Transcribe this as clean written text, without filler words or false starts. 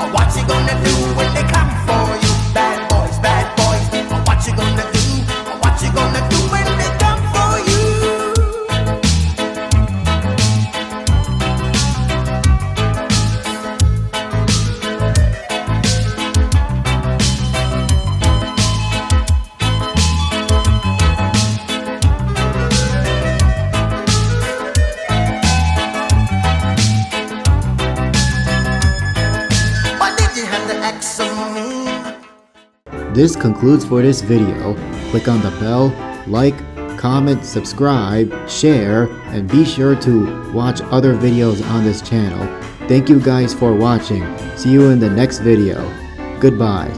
Or what you gonna do when they come for you? Bad boys, or what you gonna do? Or what you gonna do when they come for you? This concludes for this video. Click on the bell, like, comment, subscribe, share, and be sure to watch other videos on this channel. Thank you guys for watching. See you in the next video. Goodbye.